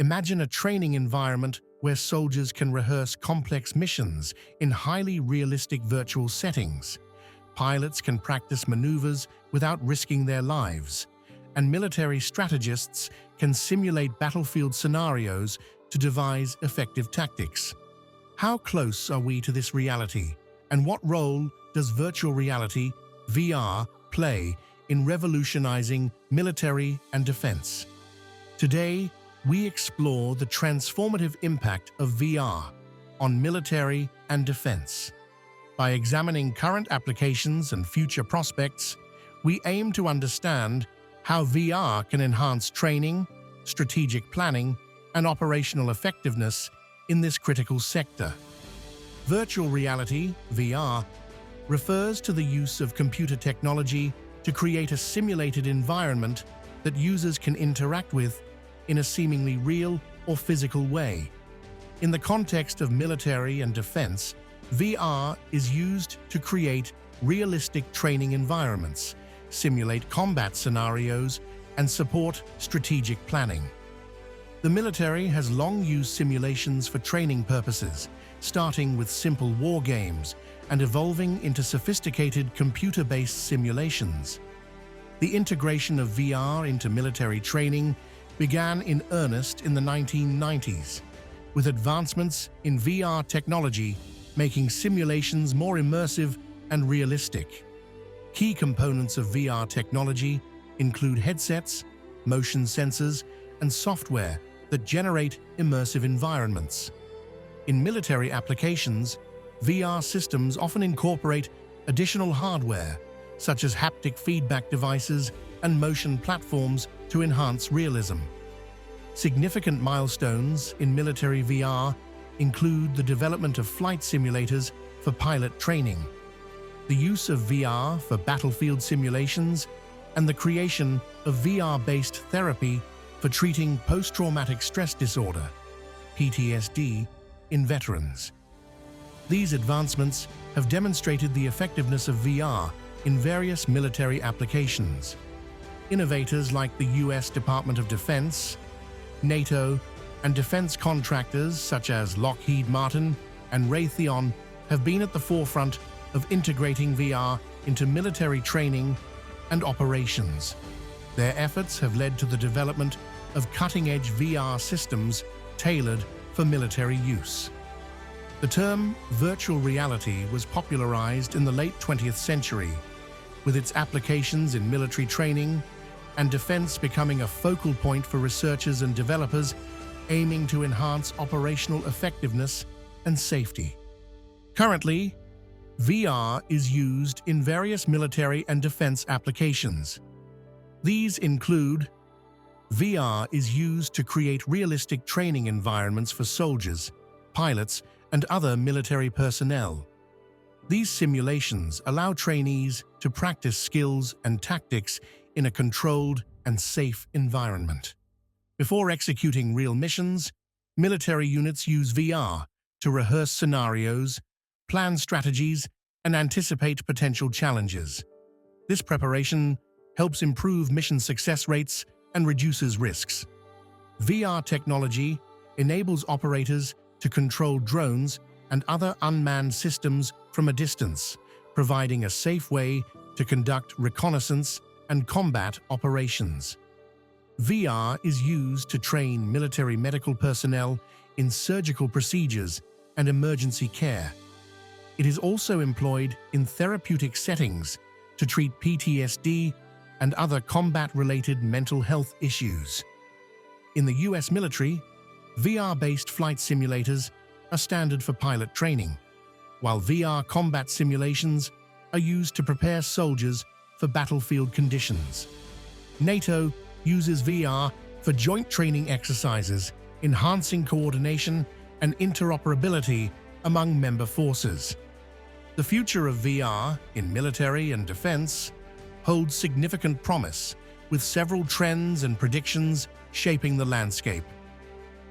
Imagine a training environment where soldiers can rehearse complex missions in highly realistic virtual settings. Pilots can practice maneuvers without risking their lives, and military strategists can simulate battlefield scenarios to devise effective tactics. How close are we to this reality, and what role does virtual reality, VR, play in revolutionizing military and defense? Today, we explore the transformative impact of VR on military and defense. By examining current applications and future prospects, we aim to understand how VR can enhance training, strategic planning, and operational effectiveness in this critical sector. Virtual reality, VR, refers to the use of computer technology to create a simulated environment that users can interact with in a seemingly real or physical way. In the context of military and defense, VR is used to create realistic training environments, simulate combat scenarios, and support strategic planning. The military has long used simulations for training purposes, starting with simple war games and evolving into sophisticated computer-based simulations. The integration of VR into military training began in earnest in the 1990s, with advancements in VR technology making simulations more immersive and realistic. Key components of VR technology include headsets, motion sensors, and software that generate immersive environments. In military applications, VR systems often incorporate additional hardware, such as haptic feedback devices and motion platforms to enhance realism. Significant milestones in military VR include the development of flight simulators for pilot training, the use of VR for battlefield simulations, and the creation of VR-based therapy for treating post-traumatic stress disorder, PTSD, in veterans. These advancements have demonstrated the effectiveness of VR in various military applications. Innovators like the US Department of Defense, NATO, and defense contractors such as Lockheed Martin and Raytheon have been at the forefront of integrating VR into military training and operations. Their efforts have led to the development of cutting-edge VR systems tailored for military use. The term virtual reality was popularized in the late 20th century, with its applications in military training and defense becoming a focal point for researchers and developers aiming to enhance operational effectiveness and safety. Currently, VR is used in various military and defense applications. These include: VR is used to create realistic training environments for soldiers, pilots, and other military personnel. These simulations allow trainees to practice skills and tactics in a controlled and safe environment. Before executing real missions, military units use VR to rehearse scenarios, plan strategies, and anticipate potential challenges. This preparation helps improve mission success rates and reduces risks. VR technology enables operators to control drones and other unmanned systems from a distance, providing a safe way to conduct reconnaissance and combat operations. VR is used to train military medical personnel in surgical procedures and emergency care. It is also employed in therapeutic settings to treat PTSD and other combat-related mental health issues. In the US military, VR-based flight simulators are standard for pilot training, while VR combat simulations are used to prepare soldiers for battlefield conditions. NATO uses VR for joint training exercises, enhancing coordination and interoperability among member forces. The future of VR in military and defense holds significant promise, with several trends and predictions shaping the landscape.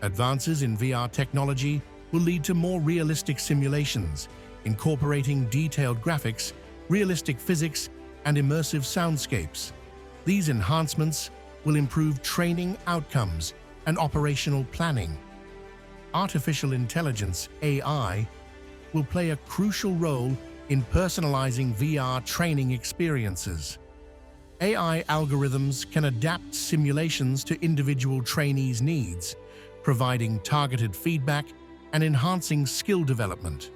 Advances in VR technology will lead to more realistic simulations, incorporating detailed graphics, realistic physics, and immersive soundscapes. These enhancements will improve training outcomes and operational planning. Artificial intelligence, AI, will play a crucial role in personalizing VR training experiences. AI algorithms can adapt simulations to individual trainees' needs, providing targeted feedback and enhancing skill development.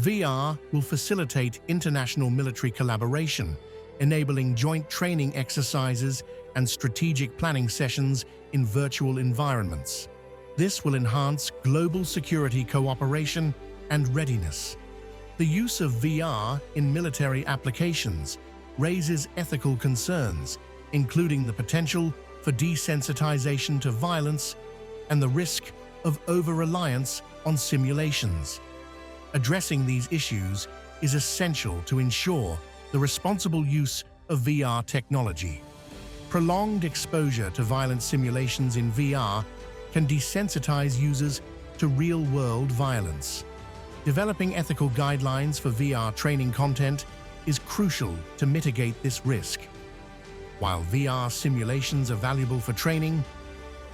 VR will facilitate international military collaboration, enabling joint training exercises and strategic planning sessions in virtual environments. This will enhance global security cooperation and readiness. The use of VR in military applications raises ethical concerns, including the potential for desensitization to violence and the risk of over-reliance on simulations. Addressing these issues is essential to ensure the responsible use of VR technology. Prolonged exposure to violent simulations in VR can desensitize users to real-world violence. Developing ethical guidelines for VR training content is crucial to mitigate this risk. While VR simulations are valuable for training,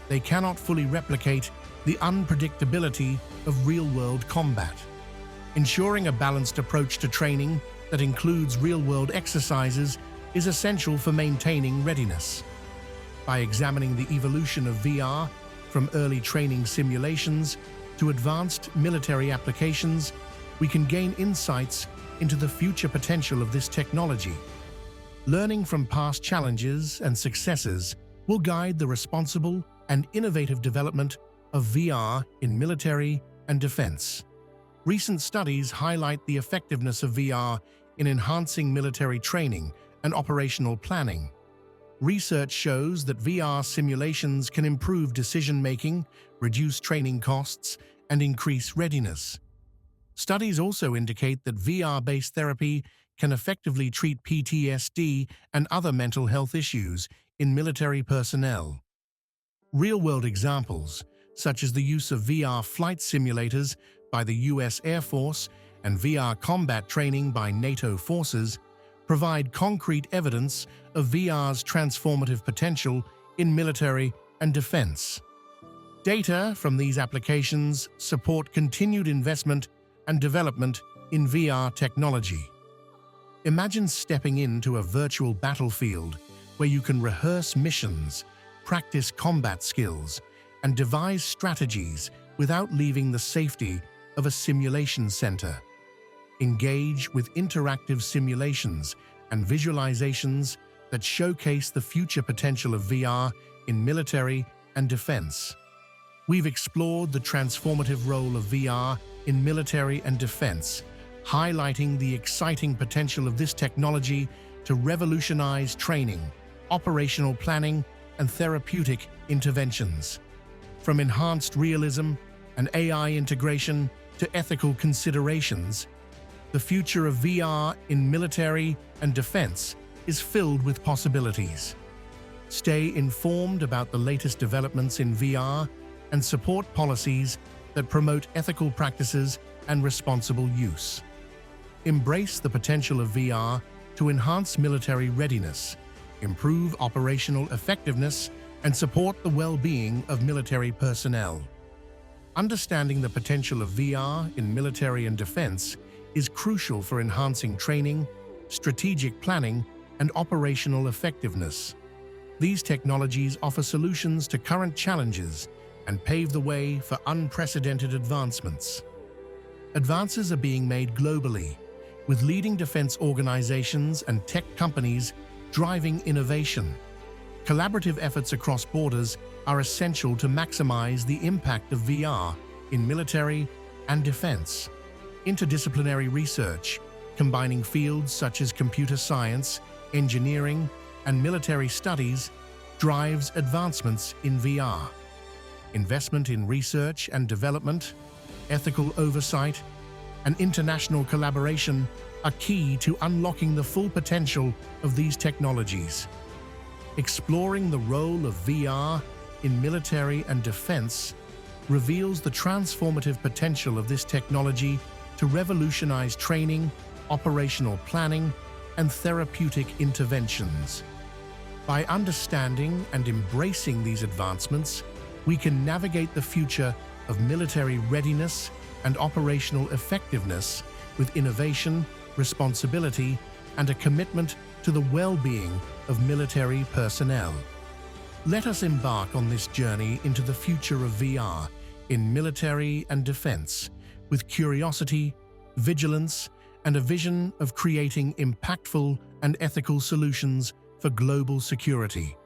they cannot fully replicate the unpredictability of real-world combat. Ensuring a balanced approach to training that includes real-world exercises is essential for maintaining readiness. By examining the evolution of VR from early training simulations to advanced military applications, we can gain insights into the future potential of this technology. Learning from past challenges and successes will guide the responsible and innovative development of VR in military and defense. Recent studies highlight the effectiveness of VR in enhancing military training and operational planning. Research shows that VR simulations can improve decision-making, reduce training costs, and increase readiness. Studies also indicate that VR-based therapy can effectively treat PTSD and other mental health issues in military personnel. Real-world examples, such as the use of VR flight simulators by the US Air Force and VR combat training by NATO forces, provide concrete evidence of VR's transformative potential in military and defense. Data from these applications support continued investment and development in VR technology. Imagine stepping into a virtual battlefield where you can rehearse missions, practice combat skills, and devise strategies without leaving the safety of a simulation center. Engage with interactive simulations and visualizations that showcase the future potential of VR in military and defense. We've explored the transformative role of VR in military and defense, highlighting the exciting potential of this technology to revolutionize training, operational planning, and therapeutic interventions. From enhanced realism and AI integration to ethical considerations, the future of VR in military and defense is filled with possibilities. Stay informed about the latest developments in VR and support policies that promote ethical practices and responsible use. Embrace the potential of VR to enhance military readiness, improve operational effectiveness, and support the well-being of military personnel. Understanding the potential of VR in military and defense is crucial for enhancing training, strategic planning, and operational effectiveness. These technologies offer solutions to current challenges and pave the way for unprecedented advancements. Advances are being made globally, with leading defense organizations and tech companies driving innovation. Collaborative efforts across borders are essential to maximize the impact of VR in military and defense. Interdisciplinary research, combining fields such as computer science, engineering, and military studies, drives advancements in VR. Investment in research and development, ethical oversight, and international collaboration are key to unlocking the full potential of these technologies. Exploring the role of VR in military and defense reveals the transformative potential of this technology to revolutionize training, operational planning, and therapeutic interventions. By understanding and embracing these advancements, we can navigate the future of military readiness and operational effectiveness with innovation, responsibility, and a commitment to the well-being of military personnel. Let us embark on this journey into the future of VR in military and defense with curiosity, vigilance, and a vision of creating impactful and ethical solutions for global security.